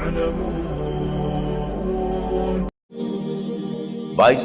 يعلمون 22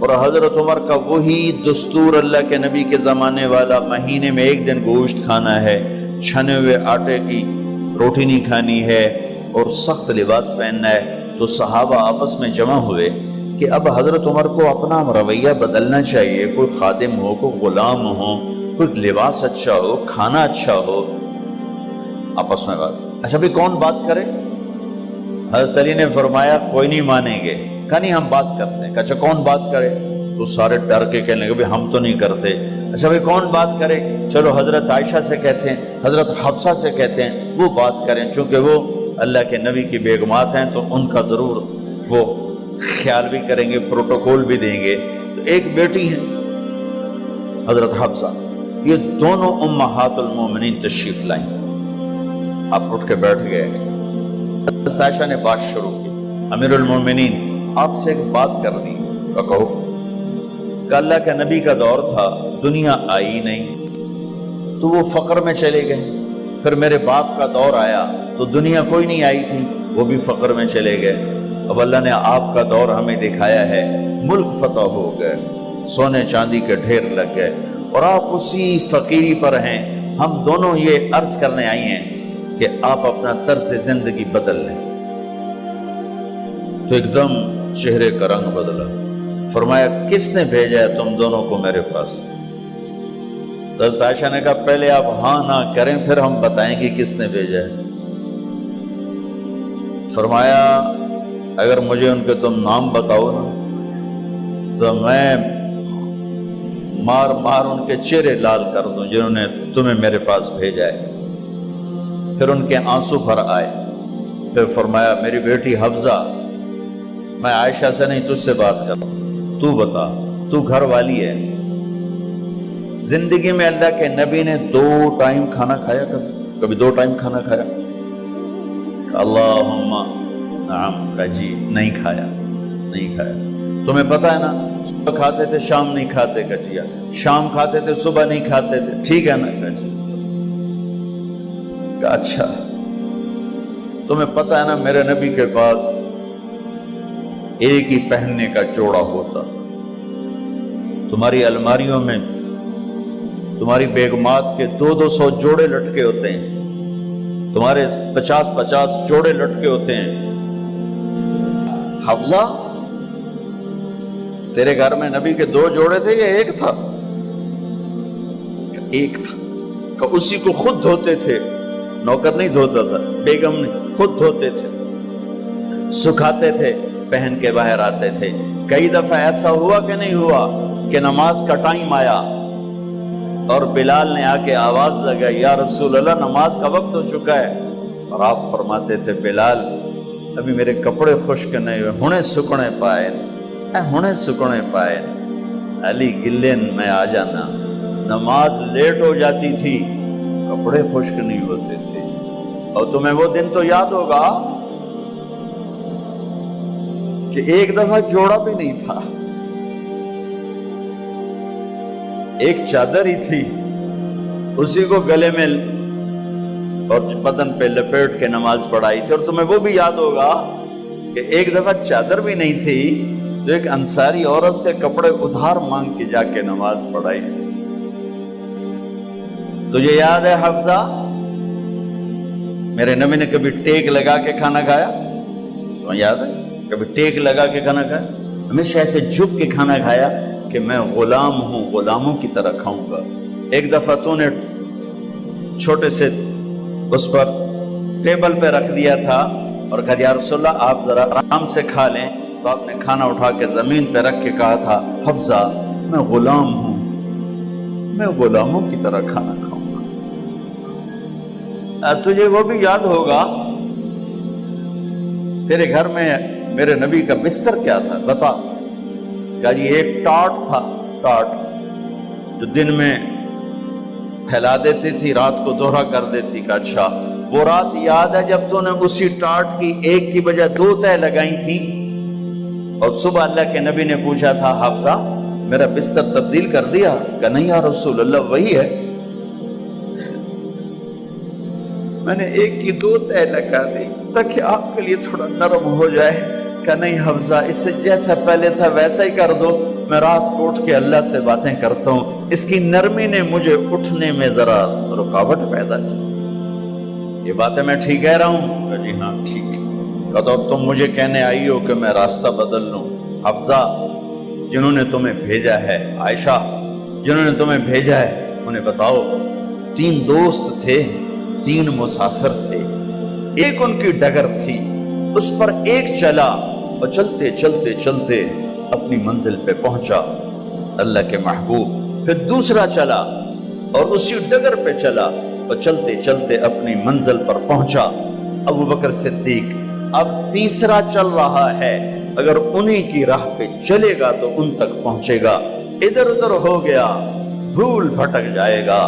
اور حضرت عمر کا وہی دستور اللہ کے نبی کے زمانے والا، مہینے میں ایک دن گوشت کھانا ہے، چھنے ہوئے آٹے کی روٹی نہیں کھانی ہے اور سخت لباس پہننا ہے۔ تو صحابہ آپس میں جمع ہوئے کہ اب حضرت عمر کو اپنا رویہ بدلنا چاہیے، کوئی خادم ہو، کوئی غلام ہو، کوئی لباس اچھا ہو، کھانا اچھا ہو۔ آپس میں بات، اچھا بھی کون بات کرے؟ حضرت علی نے فرمایا کوئی نہیں مانیں گے، کہا نہیں ہم بات کرتے ہیں۔ اچھا کون بات کرے؟ تو سارے ڈر کے کہنے لگے ہم تو نہیں کرتے۔ اچھا بھائی کون بات کرے؟ چلو حضرت عائشہ سے کہتے ہیں، حضرت حفصہ سے کہتے ہیں وہ بات کریں، چونکہ وہ اللہ کے نبی کی بیگمات ہیں تو ان کا ضرور وہ خیال بھی کریں گے، پروٹوکول بھی دیں گے۔ تو ایک بیٹی ہے حضرت حفصہ، یہ دونوں امہات المومنین تشریف لائیں۔ آپ اٹھ کے بیٹھ گئے۔ حضرت عائشہ نے بات شروع کی، امیر المومنین آپ سے ایک بات کرنی ہے۔ کہو کہ اللہ کے نبی کا دور تھا، دنیا آئی نہیں تو وہ فقر میں چلے گئے، پھر میرے باپ کا دور آیا تو دنیا کوئی نہیں آئی تھی، وہ بھی فقر میں چلے گئے۔ اب اللہ نے آپ کا دور ہمیں دکھایا ہے، ملک فتح ہو گئے، سونے چاندی کے ڈھیر لگ گئے اور آپ اسی فقیری پر ہیں۔ ہم دونوں یہ عرض کرنے آئی ہیں کہ آپ اپنا طرز زندگی بدل لیں۔ تو ایک دم چہرے کا رنگ بدلا، فرمایا کس نے بھیجا ہے تم دونوں کو میرے پاس؟ تو حضرت عائشہ نے کہا پہلے آپ ہاں نہ کریں پھر ہم بتائیں گے کس نے بھیجا ہے۔ فرمایا اگر مجھے ان کے تم نام بتاؤ نا تو میں مار مار ان کے چہرے لال کر دوں جنہوں نے تمہیں میرے پاس بھیجا ہے۔ پھر ان کے آنسو بھر آئے۔ پھر فرمایا میری بیٹی حفصہ، میں عائشہ سے نہیں تجھ سے بات کر رہا ہوں، تو بتا، تو گھر والی ہے۔ زندگی میں اللہ کے نبی نے 2 ٹائم کھانا کھایا؟ کبھی 2 ٹائم کھانا کھایا؟ اللہم نعم، کہا جی نہیں کھایا، نہیں کھایا۔ تمہیں پتہ ہے نا صبح کھاتے تھے شام نہیں کھاتے، کہا جی شام کھاتے تھے صبح نہیں کھاتے تھے، ٹھیک ہے نا؟ کہا جی۔ کہا اچھا تمہیں پتہ ہے نا میرے نبی کے پاس ایک ہی پہننے کا جوڑا ہوتا تھا، تمہاری الماریوں میں تمہاری بیگمات کے 200 جوڑے لٹکے ہوتے ہیں، تمہارے 50 جوڑے لٹکے ہوتے ہیں۔ حفصہ تیرے گھر میں نبی کے 2 جوڑے تھے یا ایک تھا؟ ایک تھا۔ کہ اسی کو خود دھوتے تھے، نوکر نہیں دھوتا تھا، بیگم نہیں، خود دھوتے تھے، سکھاتے تھے، پہن کے باہر آتے تھے۔ کئی دفعہ ایسا ہوا کہ نہیں ہوا کہ نماز کا ٹائم آیا اور بلال نے آ کے آواز لگائی یا رسول اللہ نماز کا وقت ہو چکا ہے، اور آپ فرماتے تھے بلال ابھی میرے کپڑے خشک نہیں ہوئے، ہنے سکنے پائے، ہنے سکنے پائے۔ علی گلین میں آ جانا، نماز لیٹ ہو جاتی تھی، کپڑے خشک نہیں ہوتے تھے۔ اور تمہیں وہ دن تو یاد ہوگا کہ ایک دفعہ جوڑا بھی نہیں تھا، ایک چادر ہی تھی، اسی کو گلے میں اور بدن پہ لپیٹ کے نماز پڑھائی تھی۔ اور تمہیں وہ بھی یاد ہوگا کہ ایک دفعہ چادر بھی نہیں تھی تو ایک انصاری عورت سے کپڑے ادھار مانگ کے جا کے نماز پڑھائی تھی۔ تجھے یاد ہے حفصہ میرے نبی نے کبھی ٹیک لگا کے کھانا کھایا؟ تمہیں یاد ہے کبھی ٹیک لگا کے کھانا کھایا؟ ہمیشہ ایسے جھک کے کھانا کھایا کہ میں غلام ہوں، غلاموں کی طرح کھاؤں گا۔ ایک دفعہ تو نے چھوٹے سے اس پر ٹیبل پہ رکھ دیا تھا اور کہا یا رسول اللہ آپ ذرا آرام سے کھا لیں، تو آپ نے کھانا اٹھا کے زمین پہ رکھ کے کہا تھا حفصہ میں غلام ہوں، میں غلاموں کی طرح کھانا کھاؤں گا۔ تجھے وہ بھی یاد ہوگا تیرے گھر میں میرے نبی کا بستر کیا تھا بتا؟ کہا جی ایک ٹاٹ تھا، ٹاٹ جو دن میں پھیلا دیتی تھی رات کو دوہرا کر دیتی۔ کہا اچھا وہ رات یاد ہے جب تو نے اسی ٹاٹ کی ایک کی بجائے 2 تہہ لگائی تھی اور صبح اللہ کے نبی نے پوچھا تھا حفصہ میرا بستر تبدیل کر دیا؟ کہا نہیں یا رسول اللہ وہی ہے۔ میں نے ایک کی 2 تہ لگا دی تاکہ آپ کے لیے تھوڑا نرم ہو جائے۔ کہ نہیں حفظہ، اس سے جیسا پہلے تھا ویسا ہی کر دو، میں رات کو اٹھ کے اللہ سے باتیں کرتا ہوں، اس کی نرمی نے مجھے اٹھنے میں ذرا رکاوٹ پیدا کی۔ یہ باتیں میں ٹھیک کہہ رہا ہوں؟ کہ جی ہاں ٹھیک ہے۔ کہ تو تم مجھے کہنے آئی ہو کہ میں راستہ بدل لوں؟ حفظہ، جنہوں نے تمہیں بھیجا ہے، عائشہ جنہوں نے تمہیں بھیجا ہے، انہیں بتاؤ 3 دوست تھے، 3 مسافر تھے، ایک ان کی ڈگر تھی، اس پر ایک چلا اور چلتے چلتے چلتے اپنی منزل پہ پہنچا اللہ کے محبوب، پھر دوسرا چلا اور اسی ڈگر پہ چلا اور چلتے چلتے اپنی منزل پر پہنچا ابو بکر صدیق۔ اب تیسرا چل رہا ہے، اگر انہی کی راہ پہ چلے گا تو ان تک پہنچے گا، ادھر ادھر ہو گیا بھول بھٹک جائے گا۔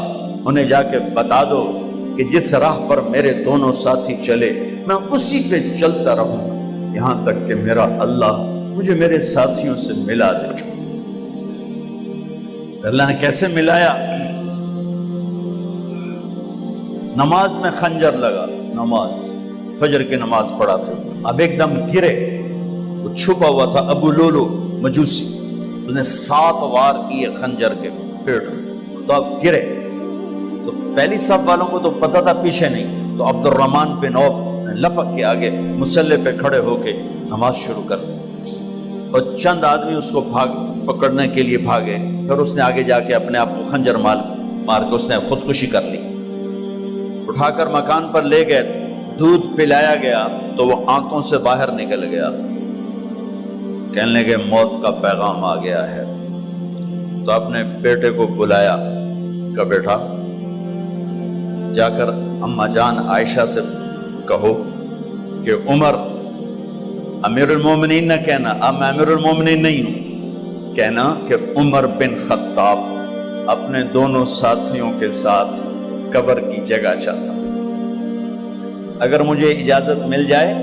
انہیں جا کے بتا دو کہ جس راہ پر میرے دونوں ساتھی چلے میں اسی پہ چلتا رہوں یہاں تک کہ میرا اللہ مجھے میرے ساتھیوں سے ملا دے۔ اللہ نے کیسے ملایا؟ نماز میں خنجر لگا، نماز فجر کی نماز پڑھا تھا، اب ایک دم گرے، وہ چھپا ہوا تھا ابو لولو مجوسی، اس نے 7 وار کیے خنجر کے پیٹ، تو اب گرے تو پہلی صف والوں کو تو پتہ تھا پیچھے نہیں، تو عبد الرحمن بن عوف لپک کے آگے مصلی پہ کھڑے ہو کے نماز شروع کر دی، اور چند آدمی اس کو پکڑنے کے لیے بھاگے، پھر اس نے آگے جا کے اپنے آپ کو خنجر مار کے اس نے خودکشی کر لی۔ اٹھا کر مکان پر لے گئے، دودھ پلایا گیا تو وہ آنتوں سے باہر نکل گیا، کہنے لگے موت کا پیغام آ گیا ہے۔ تو اپنے بیٹے کو بلایا کہ بیٹا جا کر اماں جان عائشہ سے کہو کہ عمر، امیر المومنین نہ کہنا، اب میں امیر المومنین نہیں ہوں، کہنا کہ عمر بن خطاب اپنے دونوں ساتھیوں کے ساتھ قبر کی جگہ چاہتا، اگر مجھے اجازت مل جائے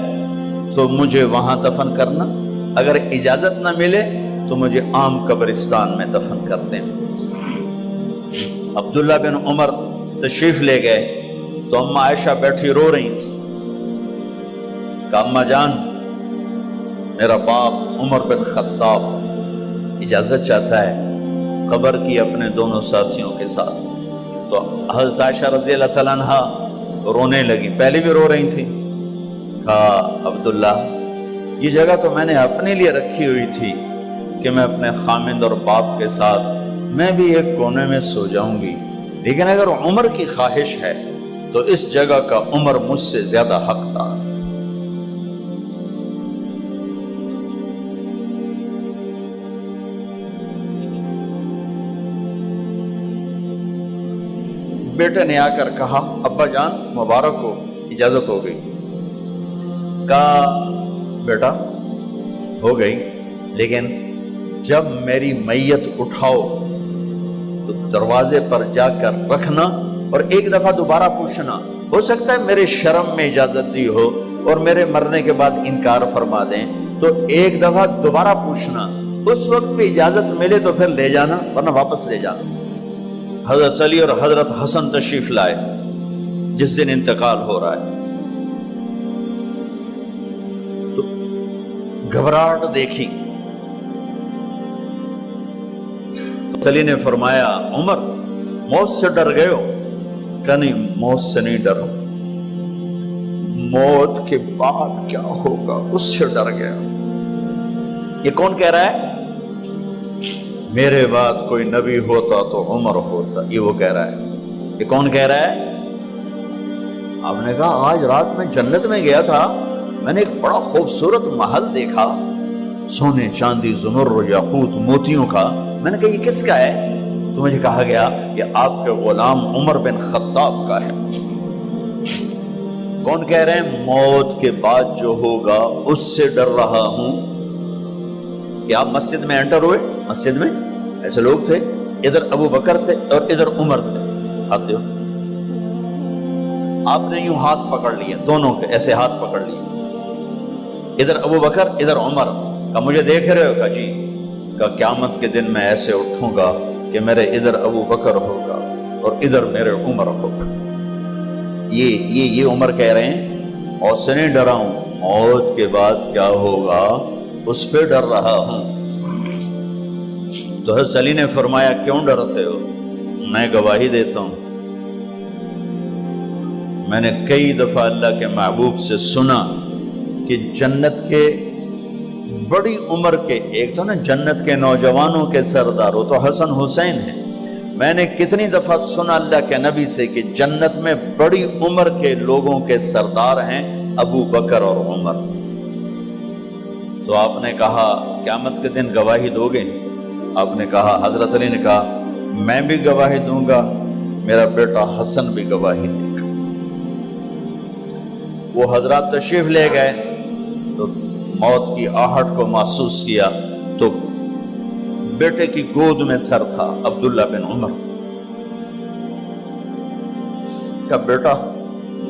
تو مجھے وہاں دفن کرنا، اگر اجازت نہ ملے تو مجھے عام قبرستان میں دفن کر دیں۔ عبداللہ بن عمر تشریف لے گئے تو اماں عائشہ بیٹھی رو رہی تھی کہ اماں جان میرا باپ عمر بن خطاب اجازت چاہتا ہے قبر کی اپنے دونوں ساتھیوں کے ساتھ۔ تو حضرت عائشہ رضی اللہ تعالیٰ عنہ رونے لگی، پہلے بھی رو رہی تھی، کہا عبداللہ یہ جگہ تو میں نے اپنے لیے رکھی ہوئی تھی کہ میں اپنے خامند اور باپ کے ساتھ میں بھی ایک کونے میں سو جاؤں گی، لیکن اگر عمر کی خواہش ہے تو اس جگہ کا عمر مجھ سے زیادہ حقدار۔ بیٹے نے آ کر کہا ابا جان مبارک ہو، اجازت ہو گئی۔ کہا بیٹا ہو گئی، لیکن جب میری میت اٹھاؤ تو دروازے پر جا کر رکھنا اور ایک دفعہ دوبارہ پوچھنا، ہو سکتا ہے میرے شرم میں اجازت دی ہو اور میرے مرنے کے بعد انکار فرما دیں، تو ایک دفعہ دوبارہ پوچھنا، اس وقت بھی اجازت ملے تو پھر لے جانا ورنہ واپس لے جانا۔ حضرت علی اور حضرت حسن تشریف لائے جس دن انتقال ہو رہا ہے، تو گھبراہٹ دیکھی، علی نے فرمایا عمر موت سے ڈر گئے ہو؟ کہ نہیں موت سے نہیں ڈرا، موت کے بعد کیا ہوگا اس سے ڈر گیا۔ یہ کون کہہ رہا ہے؟ میرے بعد کوئی نبی ہوتا تو عمر ہوتا، یہ وہ کہہ رہا ہے۔ یہ کون کہہ رہا ہے؟ آپ نے کہا آج رات میں جنت میں گیا تھا، میں نے ایک بڑا خوبصورت محل دیکھا، سونے چاندی زمرد یاقوت موتیوں کا، میں نے کہا یہ کس کا ہے؟ تو مجھے کہا گیا یہ آپ کے غلام عمر بن خطاب کا ہے۔ کون کہہ رہے ہیں موت کے بعد جو ہوگا اس سے ڈر رہا ہوں؟ کہ آپ مسجد میں انٹر ہوئے، مسجد میں ایسے لوگ تھے، ادھر ابو بکر تھے اور ادھر عمر تھے، ہاتھ دیو، آپ نے یوں ہاتھ پکڑ لیے، دونوں کے ایسے ہاتھ پکڑ لیے، ادھر ابو بکر ادھر عمر، کہ مجھے دیکھ رہے ہو؟ کہ جی۔ کہ قیامت کے دن میں ایسے اٹھوں گا کہ میرے ادھر ابو بکر ہوگا اور ادھر میرے عمر ہوگا۔ یہ عمر کہہ رہے ہیں اور سے نہیں ڈرا ہوں، موت کے بعد کیا ہوگا اس پہ ڈر رہا ہوں۔ تو حضرت علی نے فرمایا کیوں ڈرتے ہو؟ میں گواہی دیتا ہوں، میں نے کئی دفعہ اللہ کے محبوب سے سنا کہ جنت کے بڑی عمر کے، ایک تو نا جنت کے نوجوانوں کے سردار، وہ تو حسن حسین ہیں، میں نے کتنی دفعہ سنا اللہ کے نبی سے کہ جنت میں بڑی عمر کے لوگوں کے سردار ہیں ابو بکر اور عمر۔ تو آپ نے کہا قیامت کے دن گواہی دو گے؟ آپ نے کہا، حضرت علی نے کہا میں بھی گواہی دوں گا، میرا بیٹا حسن بھی گواہی دے گا۔ وہ حضرات تشریف لے گئے تو موت کی آہٹ کو محسوس کیا تو بیٹے کی گود میں سر تھا عبداللہ بن عمر کا، بیٹا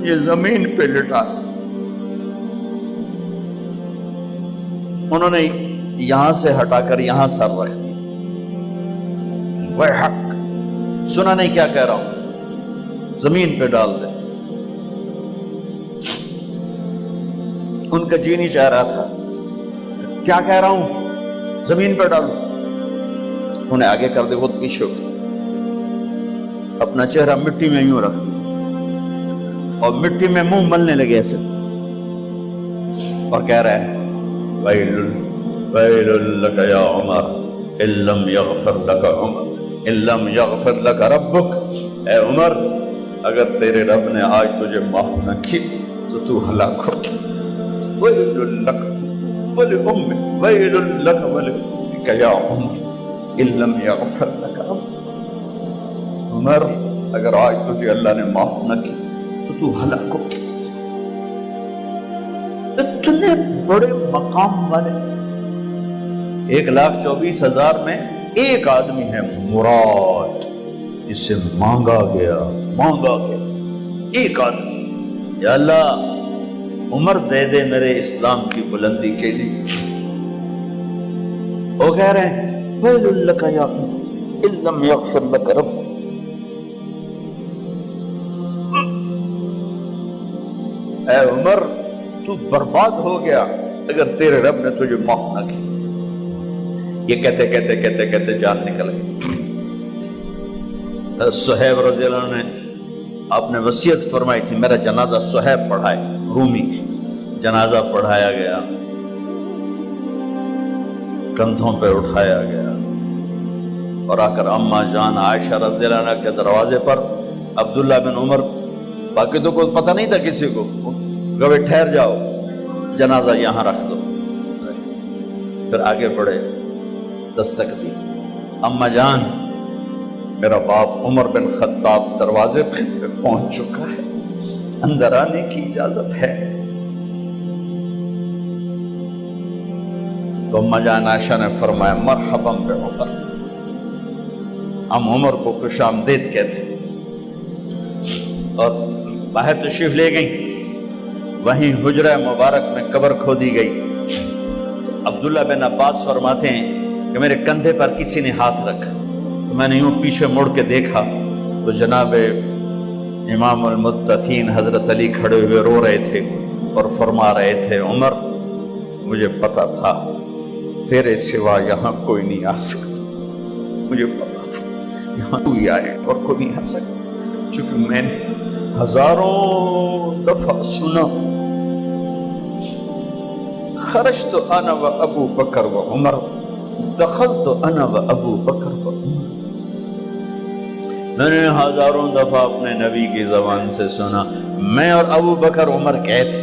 یہ زمین پہ لٹا۔ انہوں نے یہاں سے ہٹا کر یہاں سر رکھ دیا۔ وَيْحَكَ، سنا نہیں کیا کہہ رہا ہوں، زمین پہ ڈال دے۔ ان کا جی نہیں چاہ رہا تھا، کیا کہہ رہا ہوں، زمین پہ ڈالو۔ انہیں آگے کر دے، خود پیچھے اٹھ، اپنا چہرہ مٹی میں یوں رکھ اور مٹی میں منہ ملنے لگے ایسے، اور کہہ رہا ہے وَيْلٌ لَكَ يَا عُمَرْ إِن لَّمْ يَغْفِرْ لَكَ عُمَرْ إِن لَّمْ يَغْفِرْ لَكَ رَبُّكَ، اے عمر اگر تیرے رب نے آج تجھے معاف نہ کی تو ہلاک ہو۔ وَيْلٌ لَكَ وَلِأُمِّكَ وَيْلٌ لَكَ وَلِأُمِّكَ يَا عُمَرْ إِن لَّمْ يَغْفِرْ لَكَ رَبُّكَ، عمر اگر آج تجھے اللہ نے معاف نہ کی تو ہلاک ہو۔ اتنے بڑے مقام والے 1,24,000 میں ایک آدمی ہے مراد، جسے مانگا گیا ایک آدمی، یا اللہ عمر دے دے میرے اسلام کی بلندی کے لیے۔ وہ کہہ رہے ہیں وَيْلٌ لَكَ يَا عُمَرْ إِن لَّمْ يَغْفِرْ لَكَ رَبُّكَ، اے عمر تو برباد ہو گیا اگر تیرے رب نے تجھے معاف نہ کی۔ یہ کہتے کہتے جان نکل گئی۔ صہیب رضی اللہ عنہ نے آپ نے وصیت فرمائی تھی میرا جنازہ صہیب پڑھائے، رومی جنازہ پڑھایا گیا، کندھوں پہ اٹھایا گیا، اور آ کر اماں جان عائشہ رضی اللہ عنہ کے دروازے پر عبداللہ بن عمر، باقی تو کوئی پتہ نہیں تھا کسی کو، گوے ٹھہر جاؤ جنازہ یہاں رکھ دو۔ پھر آگے بڑھے، دستک دی، اماں جان میرا باپ عمر بن خطاب دروازے پہ پہنچ چکا ہے، اندر آنے کی اجازت ہے۔ تو اماں جان عائشہ نے فرمایا مرحبا بعمر، ہم عمر کو خوش آمدید کہتے، اور باہر تشریف لے گئیں۔ وہیں حجرہ مبارک میں قبر کھودی گئی۔ عبداللہ بن عباس فرماتے ہیں کہ میرے کندھے پر کسی نے ہاتھ رکھا تو میں نے یوں پیچھے مڑ کے دیکھا تو جناب امام المتقین حضرت علی کھڑے ہوئے رو رہے تھے اور فرما رہے تھے عمر مجھے پتا تھا تیرے سوا یہاں کوئی نہیں آ سکتا، مجھے پتا تھا یہاں کوئی آئے اور کوئی نہیں آ سکتا، چونکہ میں نے ہزاروں دفعہ سنا خرجت انا و ابو بکر و عمر دخلت انا و ابو بکر و عمر، میں نے ہزاروں دفعہ اپنے نبی کی زبان سے سنا میں اور ابو بکر عمر گئے تھے،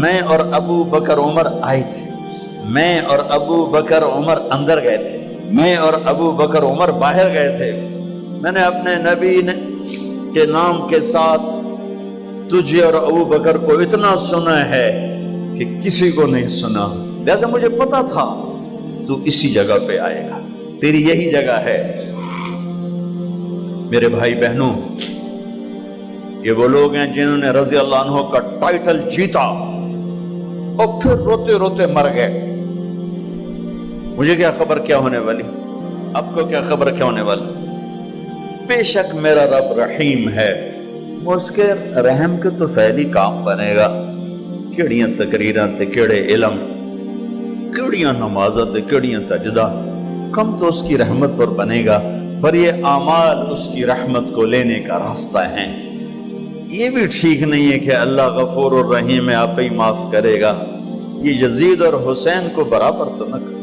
میں اور ابو بکر عمر آئے تھے، میں اور ابو بکر عمر اندر گئے تھے، میں اور ابو بکر عمر باہر گئے تھے، میں نے اپنے نبی کے نام کے ساتھ تجھے اور ابو بکر کو اتنا سنا ہے کہ کسی کو نہیں سنا، لہذا مجھے پتا تھا تو اسی جگہ پہ آئے گا، تیری یہی جگہ ہے۔ میرے بھائی بہنوں، یہ وہ لوگ ہیں جنہوں نے رضی اللہ عنہ کا ٹائٹل جیتا اور پھر روتے روتے مر گئے۔ مجھے کیا خبر کیا ہونے والی، آپ کو کیا خبر کیا ہونے والی؟ بے شک میرا رب رحیم ہے، وہ اس کے رحم کے تو فعلی کام بنے گا، کیڑیاں تقریراں تے کیڑے علم، کیڑیاں نمازاں تے کیڑیاں سجدہ، کم تو اس کی رحمت پر بنے گا، پر یہ اعمال اس کی رحمت کو لینے کا راستہ ہیں۔ یہ بھی ٹھیک نہیں ہے کہ اللہ غفور الرحیم ہے، آپ ہی معاف کرے گا، یہ یزید اور حسین کو برابر تو نہ کرے۔